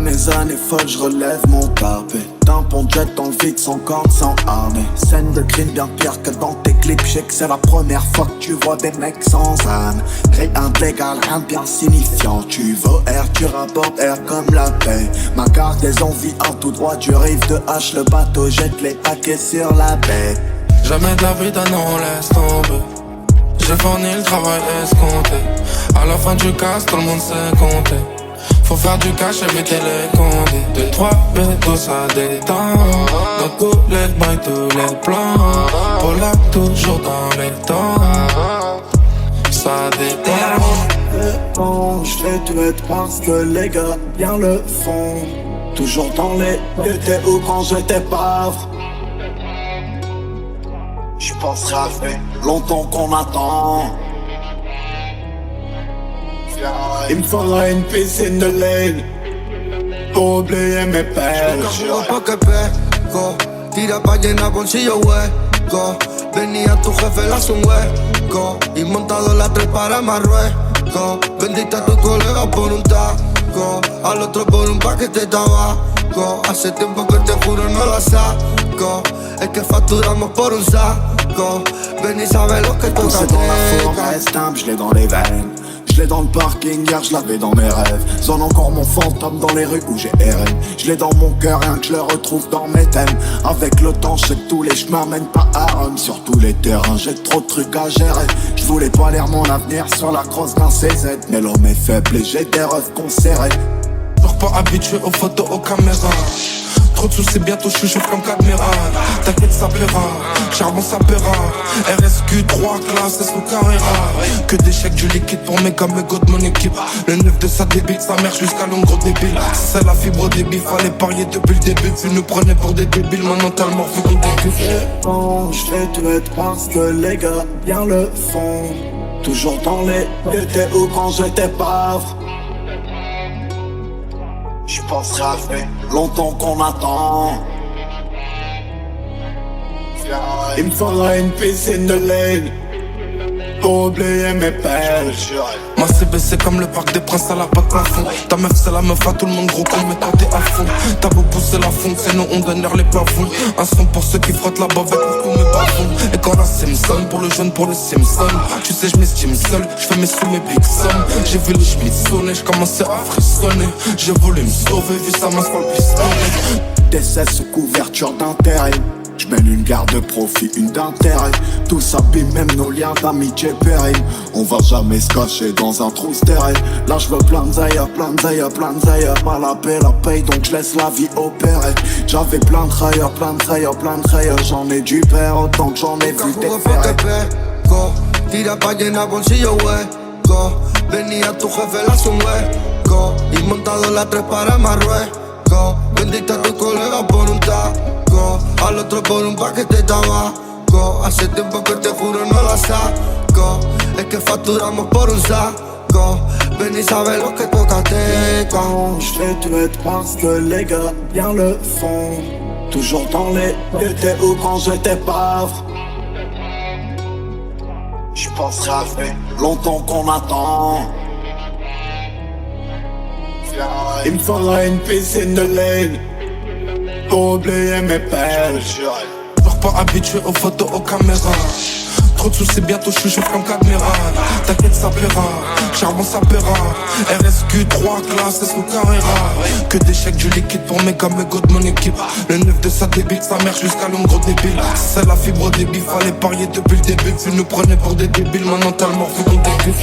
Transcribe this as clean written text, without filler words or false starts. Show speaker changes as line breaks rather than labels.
mes années folles, je relève mon tapé. D'un pont jet dans le vide, sans corde, sans harnais. Scène de crime bien pire que dans tes clips. Je sais que c'est la première fois que tu vois des mecs sans âme. Rien de légal, rien de bien signifiant. Tu veux air, tu rapportes air comme la paix. Ma cargaison vit en tout droit du rive de H. Le bateau jette les paquets sur la baie.
Jamais de la vie d'un non, laisse tomber. J'ai fourni le travail escompté. À la fin du casse, tout le monde sait compter. Faut faire du cash, éviter les condés. 2, 3 bétos, ça détend. Dans tous les bails, tous les plans. Pour là, toujours dans les temps. Ça détend.
Bon, je vais tout être parce que les gars bien le font. Toujours dans les t'étais où quand j'étais pauvre. J'pense à fait longtemps qu'on attend. Il me faudra une piscine de laine pour oublier mes peines.
Pa' que pego, tira pa' llenar bolsillo hueco. Venía tu jefe, le hace un hueco. Y montado la 3 para Marruecos. Vendiste a tu colega por un taco, al otro por un paquete de tabaco. Hace tiempo que te juro no la saco. Es que facturamos por un saco. Ven y sabes lo que toca.
C'est dans la forêt, stamp, je l'ai dans les veines. Je l'ai dans le parking, hier je l'avais dans mes rêves. Zone encore mon fantôme dans les rues où j'ai erré. Je l'ai dans mon cœur, rien que je le retrouve dans mes thèmes. Avec le temps, je sais que tous les chemins mènent pas à Rome. Sur tous les terrains, j'ai trop de trucs à gérer. Je voulais pas lire mon avenir sur la crosse d'un CZ. Mais l'homme est faible et j'ai des rêves conserrés.
Toujours pas habitué aux photos, aux caméras. Trop de soucis, bientôt je suis chaud comme Cadmiral. T'inquiète, ça plaira, charbon ça paiera. RSQ 3 classes, sous Carrera. Que des chèques, du liquide pour mes gars, mes gars de mon équipe. Le 9 de sa débite, sa mère jusqu'à l'ombre gros débile. C'est la fibre débit, fallait parier depuis le début. Puis nous prenait pour des débiles, maintenant tellement vu qu'on décupe.
Bon, je vais tout être parce que les gars bien le font. Toujours dans les t'étais où quand j'étais pauvre. J'pense à fait longtemps qu'on attend. Il me faudra une piscine de laine pour oublier mes peines.
Ma CB c'est comme le parc des princes à la bac plafond. Ta meuf c'est la meuf à tout le monde gros comme mais toi t'es à fond. T'as beau pousser la fonte sinon on donne l'air les plafonds. Un son pour ceux qui frottent la bavette pour tous mes bavons. Et quand la Simpson pour le jeune pour le Simpson. Tu sais je m'estime seul, je fais mes sous mes big sommes. J'ai vu les chemises sonner, je commençais à frissonner. J'ai voulu me sauver vu sa main sur le pistolet.
Décès sous couverture d'intérêt. J'mène une garde de profit, une d'intérêt. Tout s'abîme, même nos liens d'amitié périment. On va jamais se cacher dans un trou stérile. Là j'veux plein de zaya, plein de zaya, plein de zaya. Pas la paye, donc j'laisse la vie opérer. J'avais plein de rayures, plein de rayures, plein de rayures. J'en ai du père autant que j'en ai vu déférer.
Tira pa' llenar bolsillo hueco. Venía tu jefe, le hace un hueco. Y montado la 3 para Marruecos. Vendiste a tu colega por un taco, al otro por un paquete de tabaco. Hace tiempo que te juro no la saco. Es que facturamos por un saco. Ven y sabes lo que toca teco.
Bon, je vais tout être parce que les gars bien le font. Toujours dans les t'étais où quand j'étais pauvre. J'pense à fait longtemps qu'on attend. Il me faudra une piscine de laine pour oublier mes peines.
Toujours pas habitué aux photos, aux caméras. Trop de soucis, bientôt je suis chaud comme Cadmiral. T'inquiète, ça plaira, charbon ça paiera. RSQ 3 classes, sous Carrera. Que des chèques, du liquide pour mes gars, mes gars de mon équipe. Le 9 de sa débite, sa mère jusqu'à l'ombre gros débile. C'est la fibre débit, fallait parier depuis le début. Puis nous prenait pour des débiles, maintenant tellement vu qu'on décupe.